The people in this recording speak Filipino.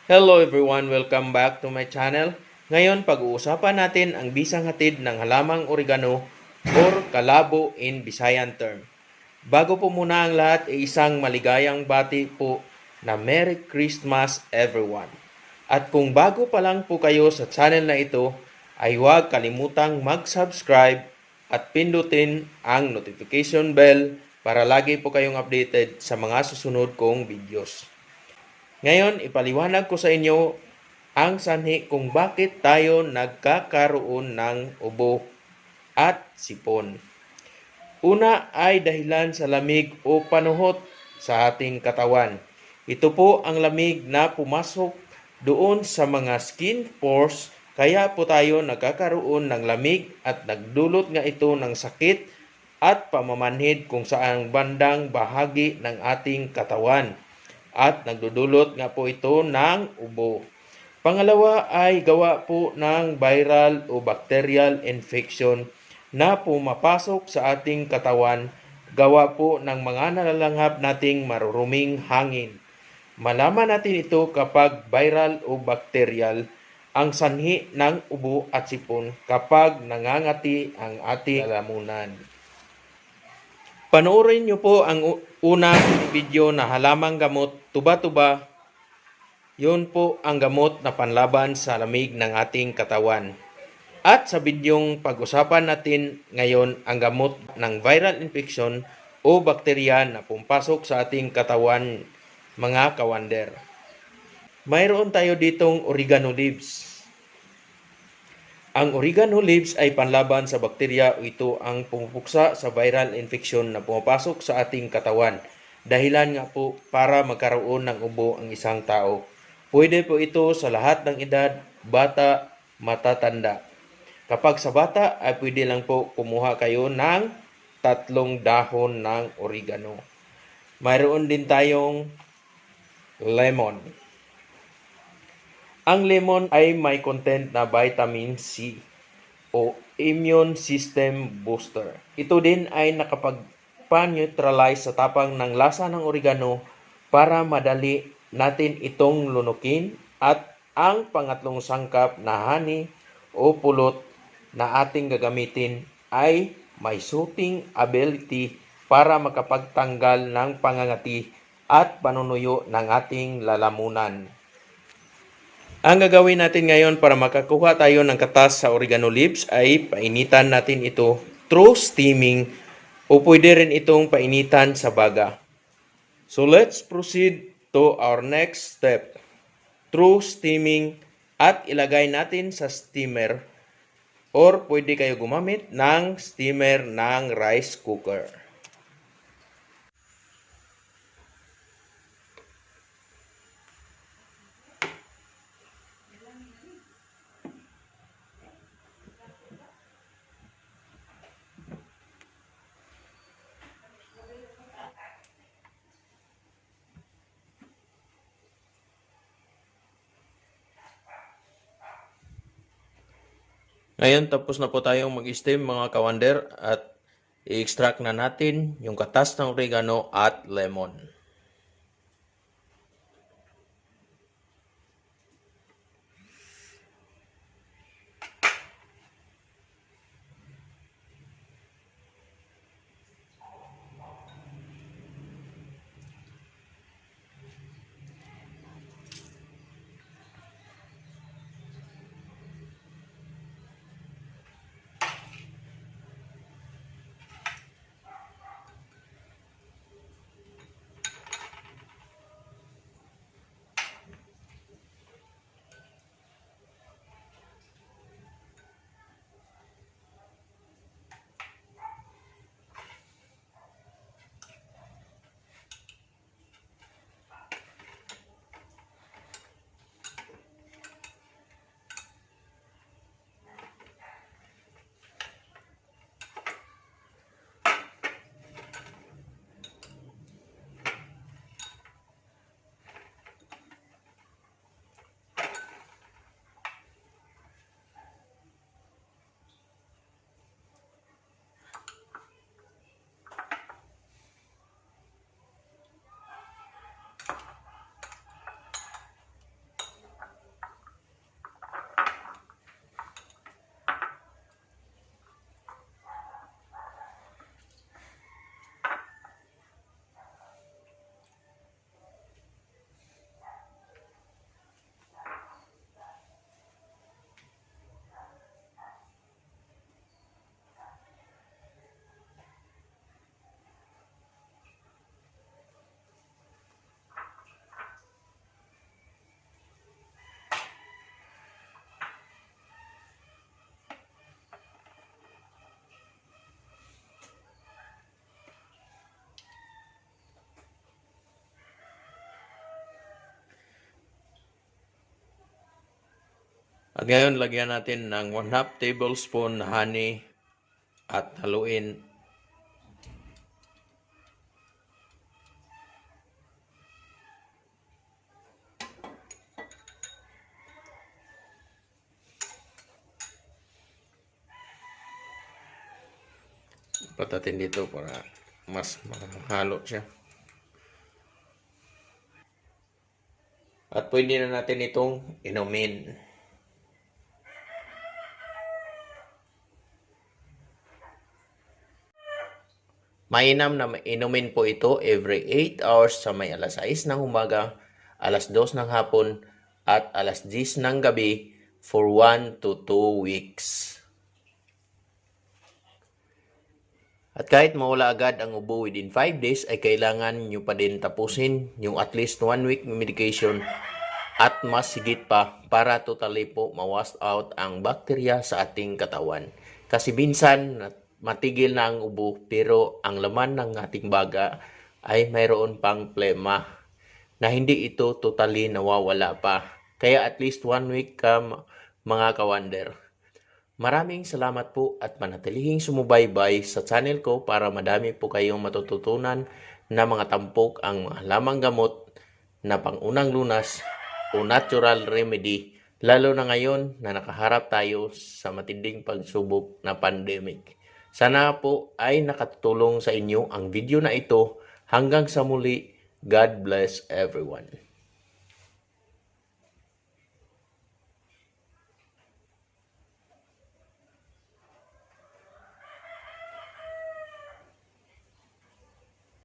Hello everyone, welcome back to my channel. Ngayon, pag-uusapan natin ang bisang hatid ng halamang oregano or kalabo in Visayan term. Bago po muna ang lahat, isang maligayang bati po na Merry Christmas everyone. At kung bago pa lang po kayo sa channel na ito, ay huwag kalimutang mag-subscribe at pindutin ang notification bell para lagi po kayong updated sa mga susunod kong videos. Ngayon, ipaliwanag ko sa inyo ang sanhi kung bakit tayo nagkakaroon ng ubo at sipon. Una ay dahilan sa lamig o panuhot sa ating katawan. Ito po ang lamig na pumasok doon sa mga skin pores, kaya po tayo nagkakaroon ng lamig at nagdulot nga ito ng sakit at pamamanhid kung saang bandang bahagi ng ating katawan. At nagdudulot nga po ito ng ubo. Pangalawa ay gawa po ng viral o bacterial infection na pumapasok sa ating katawan, gawa po ng mga nalalanghap nating maruruming hangin. Malaman natin ito kapag viral o bacterial ang sanhi ng ubo at sipon kapag nangangati ang ating lalamunan. Panoorin niyo po ang unang video na halamang gamot, tuba-tuba. Yun po ang gamot na panlaban sa lamig ng ating katawan. At sa bidyong pag-usapan natin ngayon ang gamot ng viral infection o bakterya na pumpasok sa ating katawan, mga kawander. Mayroon tayo ditong oregano leaves. Ang oregano leaves ay panlaban sa bakterya o ito ang pumupuksa sa viral infection na pumapasok sa ating katawan. Dahilan nga po para magkaroon ng ubo ang isang tao. Pwede po ito sa lahat ng edad, bata, matatanda. Kapag sa bata ay pwede lang po kumuha kayo ng 3 dahon ng oregano. Mayroon din tayong lemon. Ang lemon ay may content na vitamin C o immune system booster. Ito din ay nakapag-neutralize sa tapang ng lasa ng oregano para madali natin itong lunukin, at ang pangatlong sangkap na honey o pulot na ating gagamitin ay may soothing ability para makapagtanggal ng pangangati at panunuyo ng ating lalamunan. Ang gagawin natin ngayon para makakuha tayo ng katas sa oregano leaves ay painitan natin ito through steaming o pwede rin itong painitan sa baga. So let's proceed to our next step. Through steaming at ilagay natin sa steamer or pwede kayo gumamit ng steamer ng rice cooker. Ngayon, tapos na po tayong mag-steam mga kawander at i-extract na natin yung katas ng oregano at lemon. At ngayon, lagyan natin ng 1/2 tablespoon na honey at haluin. Patatin dito para mas mahalo siya. At pwede na natin itong inumin. Mainam na inumin po ito every 8 hours sa may alas 6 ng umaga, alas 2 ng hapon, at alas 10 ng gabi for 1 to 2 weeks. At kahit mawala agad ang ubo within 5 days, ay kailangan nyo pa din tapusin yung at least 1 week medication at mas higit pa para totally po ma-wash out ang bakterya sa ating katawan. Kasi minsan, matigil na ang ubo pero ang laman ng ating baga ay mayroon pang plema na hindi ito totally nawawala pa. Kaya at least 1 week ka mga kawander. Maraming salamat po at manatilihing sumubaybay sa channel ko para madami po kayong matututunan na mga tampok ang mga lamang gamot na pangunang lunas o natural remedy, lalo na ngayon na nakaharap tayo sa matinding pagsubok na pandemic. Sana po ay nakatulong sa inyo ang video na ito. Hanggang sa muli, God bless everyone.